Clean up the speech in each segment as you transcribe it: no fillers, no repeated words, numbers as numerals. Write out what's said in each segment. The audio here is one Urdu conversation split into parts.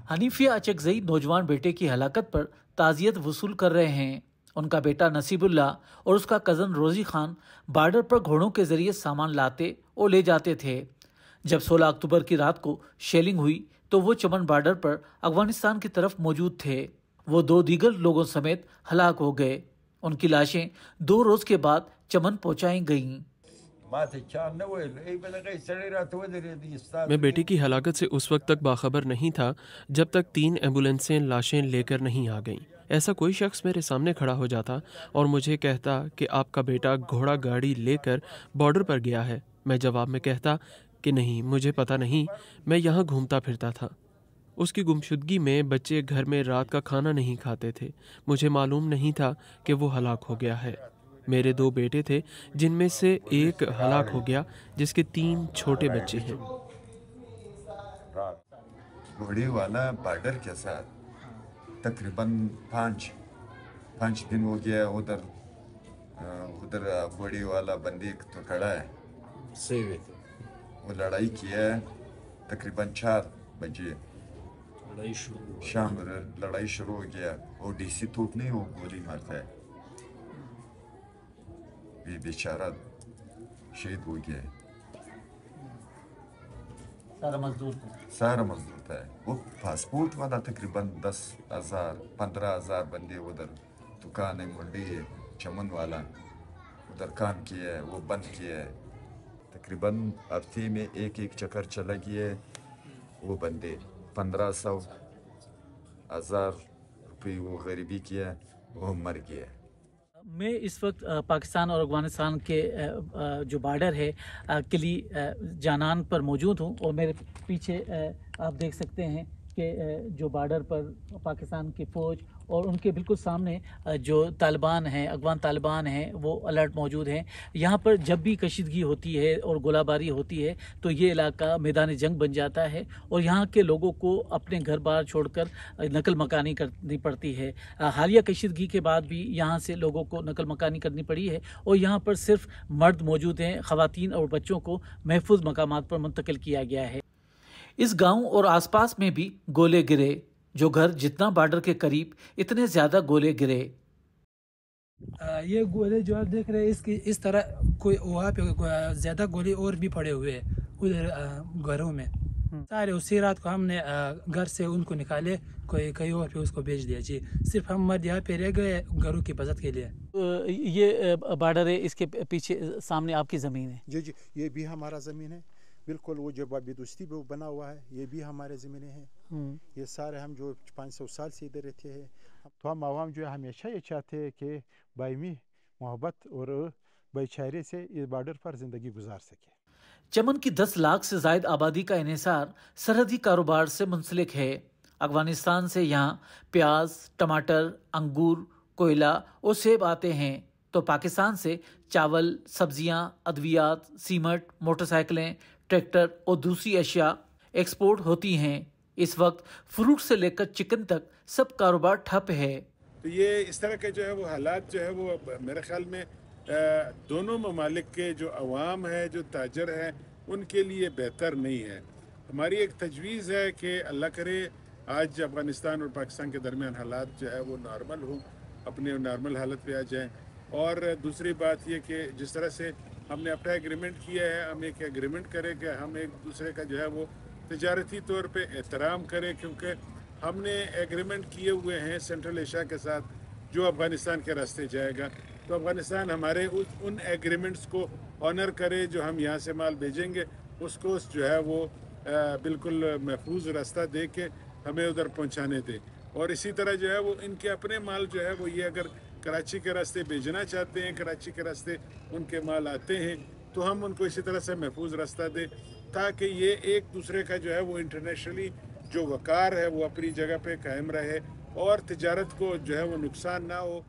حنیفیہ اچکزئی نوجوان بیٹے کی ہلاکت پر تعزیت وصول کر رہے ہیں۔ ان کا بیٹا نصیب اللہ اور اس کا کزن روزی خان بارڈر پر گھوڑوں کے ذریعے سامان لاتے اور لے جاتے تھے۔ جب 16 اکتوبر کی رات کو شیلنگ ہوئی تو وہ چمن بارڈر پر افغانستان کی طرف موجود تھے۔ وہ 2 دیگر لوگوں سمیت ہلاک ہو گئے۔ ان کی لاشیں 2 روز کے بعد چمن پہنچائی گئیں۔ میں بیٹی کی ہلاکت سے اس وقت تک باخبر نہیں تھا جب تک 3 ایمبولینسیں لاشیں لے کر نہیں آ گئیں۔ ایسا کوئی شخص میرے سامنے کھڑا ہو جاتا اور مجھے کہتا کہ آپ کا بیٹا گھوڑا گاڑی لے کر بارڈر پر گیا ہے۔ میں جواب میں کہتا کہ نہیں، مجھے پتہ نہیں، میں یہاں گھومتا پھرتا تھا۔ اس کی گمشدگی میں بچے گھر میں رات کا کھانا نہیں کھاتے تھے۔ مجھے معلوم نہیں تھا کہ وہ ہلاک ہو گیا ہے۔ میرے 2 بیٹے تھے جن میں سے ایک ہلاک ہو گیا، جس کے 3 چھوٹے بچے ہیں۔ گھوڑے والا بارڈر کے ساتھ تقریباً 5 دن ہو گیا۔ ادھر گھوڑے والا بندے تو کھڑا ہے، وہ لڑائی کیا ہے۔ تقریباً 4 بجے شام لڑائی شروع ہو گیا، اور ڈی سی ٹوٹنے وہ گولی مارتا ہے، یہ بیچارہ شہید ہو گیا ہے۔ سارا مزدور تھا۔ وہ پاسپورٹ والا تقریباً 10,000 15,000 بندے ادھر دکان ہے، منڈی ہے، چمن والا ادھر کام کیا ہے، وہ بند کیا ہے۔ تقریباً ہفتے میں ایک چکر چلا گیا ہے۔ وہ بندے 1500 1000 روپے وہ غریبی کیا، وہ مر گیا۔ میں اس وقت پاکستان اور افغانستان کے جو بارڈر ہے قلی جانان پر موجود ہوں، اور میرے پیچھے آپ دیکھ سکتے ہیں کہ جو بارڈر پر پاکستان کی فوج اور ان کے بالکل سامنے جو طالبان ہیں، افغان طالبان ہیں، وہ الرٹ موجود ہیں۔ یہاں پر جب بھی کشیدگی ہوتی ہے اور گولہ باری ہوتی ہے تو یہ علاقہ میدان جنگ بن جاتا ہے، اور یہاں کے لوگوں کو اپنے گھر بار چھوڑ کر نقل مکانی کرنی پڑتی ہے۔ حالیہ کشیدگی کے بعد بھی یہاں سے لوگوں کو نقل مکانی کرنی پڑی ہے، اور یہاں پر صرف مرد موجود ہیں، خواتین اور بچوں کو محفوظ مقامات پر منتقل کیا گیا ہے۔ اس گاؤں اور آس پاس میں بھی گولے گرے، جو گھر جتنا بارڈر کے قریب اتنے زیادہ گولے گرے۔ یہ گولے جو آپ دیکھ رہے ہیں اس طرح کوئی وہاں پہ زیادہ گولے اور بھی پڑے ہوئے ہیں ادھر گھروں میں۔ سارے اسی رات کو ہم نے گھر سے ان کو نکالے، کوئی کہیں اور پہ اس کو بھیج دیا۔ جی صرف ہم مرد یہاں پہ رہ گئے گھروں کی حفاظت کے لیے۔ یہ بارڈر ہے، اس کے پیچھے سامنے آپ کی زمین ہے؟ جی جی، یہ بھی ہمارا زمین ہے بالکل۔ وہ جو بدوستی پہ بنا ہوا ہے یہ بھی ہمارے زمینیں ہیں۔ یہ سارے ہم جو 500 سال سے ادھر رہتے ہیں، تو ہم عوام جو ہے ہمیشہ یہ چاہتے ہیں کہ باہمی محبت اور بھائی چارے سے اس بارڈر پر زندگی گزار سکے۔ چمن کی 10 لاکھ سے زائد آبادی کا انحصار سرحدی کاروبار سے منسلک ہے۔ افغانستان سے یہاں پیاز، ٹماٹر، انگور، کوئلہ اور سیب آتے ہیں، تو پاکستان سے چاول، سبزیاں، ادویات، سیمنٹ، موٹر سائیکلیں، ٹریکٹر اور دوسری اشیاء ایکسپورٹ ہوتی ہیں۔ اس وقت فروٹ سے لے کر چکن تک سب کاروبار ٹھپ ہے۔ تو یہ اس طرح کے جو ہے وہ حالات جو ہے وہ میرے خیال میں دونوں ممالک کے جو عوام ہے، جو تاجر ہیں، ان کے لیے بہتر نہیں ہے۔ ہماری ایک تجویز ہے کہ اللہ کرے آج افغانستان اور پاکستان کے درمیان حالات جو ہے وہ نارمل ہوں، اپنے نارمل حالت پہ آ جائیں۔ اور دوسری بات یہ کہ جس طرح سے ہم نے اپنا ایگریمنٹ کیا ہے، ہم ایک ایگریمنٹ کریں کہ ہم ایک دوسرے کا جو ہے وہ تجارتی طور پہ احترام کریں، کیونکہ ہم نے ایگریمنٹ کیے ہوئے ہیں سینٹرل ایشیا کے ساتھ جو افغانستان کے راستے جائے گا، تو افغانستان ہمارے ان ایگریمنٹس کو آنر کرے۔ جو ہم یہاں سے مال بھیجیں گے اس کو جو ہے وہ بالکل محفوظ راستہ دے کے ہمیں ادھر پہنچانے دے۔ اور اسی طرح جو ہے وہ ان کے اپنے مال جو ہے وہ یہ اگر کراچی کے راستے بھیجنا چاہتے ہیں، کراچی کے راستے ان کے مال آتے ہیں، تو ہم ان کو اسی طرح سے محفوظ راستہ دیں، تاکہ یہ ایک دوسرے کا جو ہے وہ انٹرنیشنلی جو وقار ہے وہ اپنی جگہ پہ قائم رہے اور تجارت کو جو ہے وہ نقصان نہ ہو۔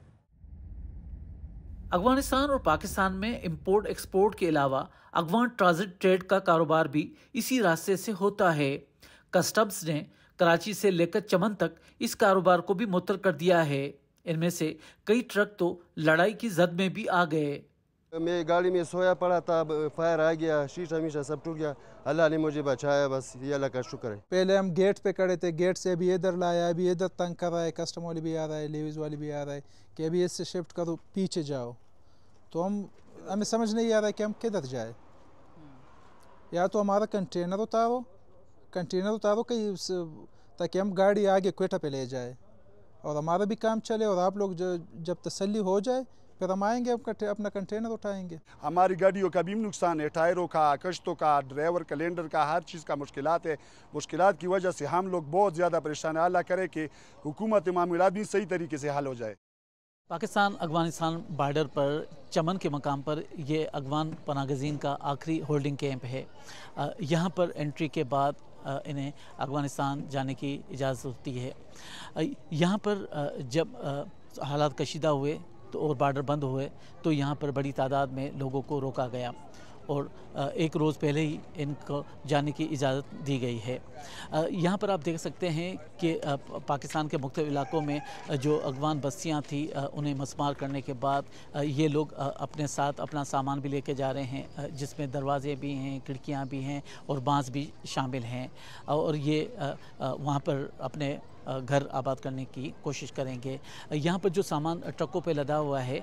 افغانستان اور پاکستان میں امپورٹ ایکسپورٹ کے علاوہ افغان ٹرانزٹ ٹریڈ کا کاروبار بھی اسی راستے سے ہوتا ہے۔ کسٹمز نے کراچی سے لے کر چمن تک اس کاروبار کو بھی معطل کر دیا ہے۔ ان میں سے کئی ٹرک تو لڑائی کی زد میں بھی آ گئے۔ میں گاڑی میں سویا پڑا تھا، فائر آ گیا، شیشہ میشہ سب ٹوٹ گیا، اللہ نے مجھے بچایا، بس یہ اللہ کا شکر ہے۔ پہلے ہم گیٹ پہ کھڑے تھے، گیٹ سے ابھی ادھر لایا، ابھی ادھر تنگ کر رہا ہے، کسٹم والی بھی آ رہا ہے، لیویز والی بھی آ رہا ہے کہ ابھی اس سے شفٹ کرو، پیچھے جاؤ، تو ہمیں سمجھ نہیں آ رہا ہے کہ ہم کدھر جائیں۔ یا تو ہمارا کنٹینر اتارو کہیں تاکہ ہم گاڑی آگے کوئٹہ پہ لے جائے اور ہمارا بھی کام چلے، اور آپ لوگ جب تسلی ہو جائے پھر ہم آئیں گے، اپنا کنٹینر اٹھائیں گے۔ ہماری گاڑیوں کا بھی نقصان ہے، ٹائروں کا، کشتوں کا، ڈرائیور کیلنڈر کا، ہر چیز کا مشکلات ہے۔ مشکلات کی وجہ سے ہم لوگ بہت زیادہ پریشان ہیں۔ اللہ کرے کہ حکومت معاملات بھی صحیح طریقے سے حل ہو جائے۔ پاکستان افغانستان بارڈر پر چمن کے مقام پر یہ افغان پناہ گزین کا آخری ہولڈنگ کیمپ ہے۔ یہاں پر انٹری کے بعد انہیں افغانستان جانے کی اجازت ہوتی ہے۔ یہاں پر جب حالات کشیدہ ہوئے اور بارڈر بند ہوئے تو یہاں پر بڑی تعداد میں لوگوں کو روکا گیا اور ایک روز پہلے ہی ان کو جانے کی اجازت دی گئی ہے۔ یہاں پر آپ دیکھ سکتے ہیں کہ پاکستان کے مختلف علاقوں میں جو افغان بستیاں تھیں انہیں مسمار کرنے کے بعد یہ لوگ اپنے ساتھ اپنا سامان بھی لے کے جا رہے ہیں، جس میں دروازے بھی ہیں، کھڑکیاں بھی ہیں اور بانس بھی شامل ہیں، اور یہ وہاں پر اپنے گھر آباد کرنے کی کوشش کریں گے۔ یہاں پر جو سامان ٹرکوں پہ لدا ہوا ہے،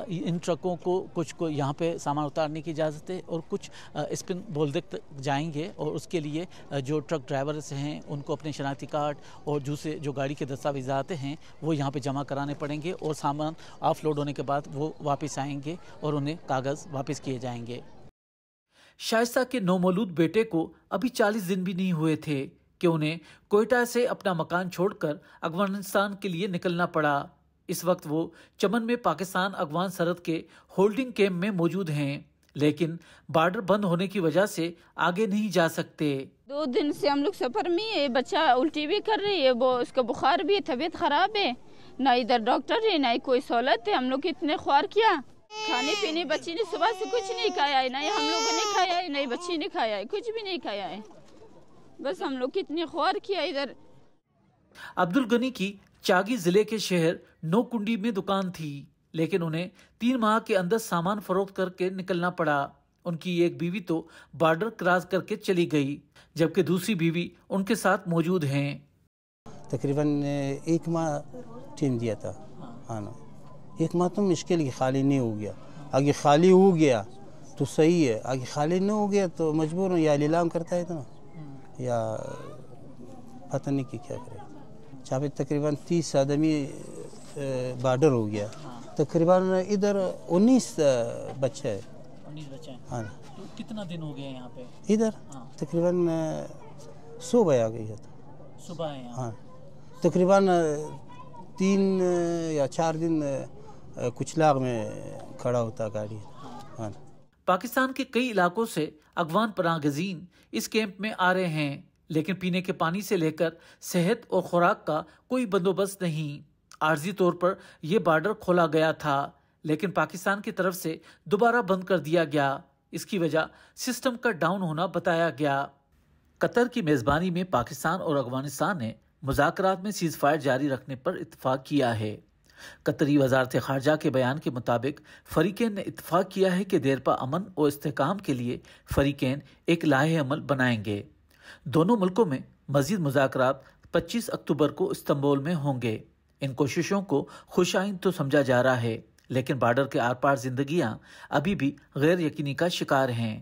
ان ٹرکوں کو کچھ کو یہاں پہ سامان اتارنے کی اجازت ہے اور کچھ اسپن بولدک تک جائیں گے، اور اس کے لیے جو ٹرک ڈرائیورز ہیں ان کو اپنے شناختی کارڈ اور دوسرے جو گاڑی کے دستاویزات ہیں وہ یہاں پہ جمع کرانے پڑیں گے، اور سامان آف لوڈ ہونے کے بعد وہ واپس آئیں گے اور انہیں کاغذ واپس کیے جائیں گے۔ شائستہ کے نومولود بیٹے کو ابھی 40 دن بھی نہیں ہوئے تھے کہ انہیں کوئٹہ سے اپنا مکان چھوڑ کر افغانستان کے لیے نکلنا پڑا۔ اس وقت وہ چمن میں پاکستان افغان سرحد کے ہولڈنگ کیمپ میں موجود ہیں، لیکن بارڈر بند ہونے کی وجہ سے آگے نہیں جا سکتے۔ 2 دن سے ہم لوگ سفر میں ہے، بچہ الٹی بھی کر رہی ہے، وہ اس کا بخار بھی ہے، طبیعت خراب ہے، نہ ادھر ڈاکٹر ہے نہ کوئی سہولت ہے۔ ہم لوگ اتنے خوار کیا، کھانے پینے بچی نے صبح سے کچھ نہیں کھایا ہے، نہ ہم لوگوں نے کھایا ہے نہ بچی نے کھایا ہے، کچھ بھی نہیں کھایا ہے، بس ہم لوگ کتنے خوار کیا ادھر۔ عبدالغنی کی چاگی ضلع کے شہر نو کنڈی میں دکان تھی، لیکن انہیں 3 ماہ کے اندر سامان فروخت کر کے نکلنا پڑا۔ ان کی ایک بیوی تو بارڈر کراس کر کے چلی گئی، جبکہ دوسری بیوی ان کے ساتھ موجود ہیں۔ تقریباً 1 ماہ ٹائم دیا تھا، ہاں نا، 1 ماہ تو مشکل کی خالی نہیں ہو گیا، آگے خالی ہو گیا تو صحیح ہے، آگے خالی نہیں ہو گیا تو مجبور ہوں یا لیلام کرتا ہے تو یا پتہ نہیں کہ کیا کرے۔ جہاں پہ تقریباً 30 آدمی بارڈر ہو گیا، تقریباً ادھر 19 بچہ ہے، 19 بچے ہیں۔ ہاں، کتنا دن ہو گیا یہاں پہ؟ ادھر تقریباً صبح آ گئی ہے، صبح ہے یہاں، ہاں، تقریباً 3 یا 4 دن کچھ لاغ میں کھڑا ہوتا گاڑی۔ ہاں، پاکستان کے کئی علاقوں سے افغان پناہ گزین اس کیمپ میں آ رہے ہیں، لیکن پینے کے پانی سے لے کر صحت اور خوراک کا کوئی بندوبست نہیں۔ عارضی طور پر یہ بارڈر کھولا گیا تھا، لیکن پاکستان کی طرف سے دوبارہ بند کر دیا گیا۔ اس کی وجہ سسٹم کا ڈاؤن ہونا بتایا گیا۔ قطر کی میزبانی میں پاکستان اور افغانستان نے مذاکرات میں سیز فائر جاری رکھنے پر اتفاق کیا ہے۔ قطری وزارت خارجہ کے بیان کے مطابق فریقین نے اتفاق کیا ہے کہ دیرپا امن اور استحکام کے لیے فریقین ایک لائحہ عمل بنائیں گے۔ دونوں ملکوں میں مزید مذاکرات 25 اکتوبر کو استنبول میں ہوں گے۔ ان کوششوں کو خوش آئند تو سمجھا جا رہا ہے، لیکن بارڈر کے آر پار زندگیاں ابھی بھی غیر یقینی کا شکار ہیں۔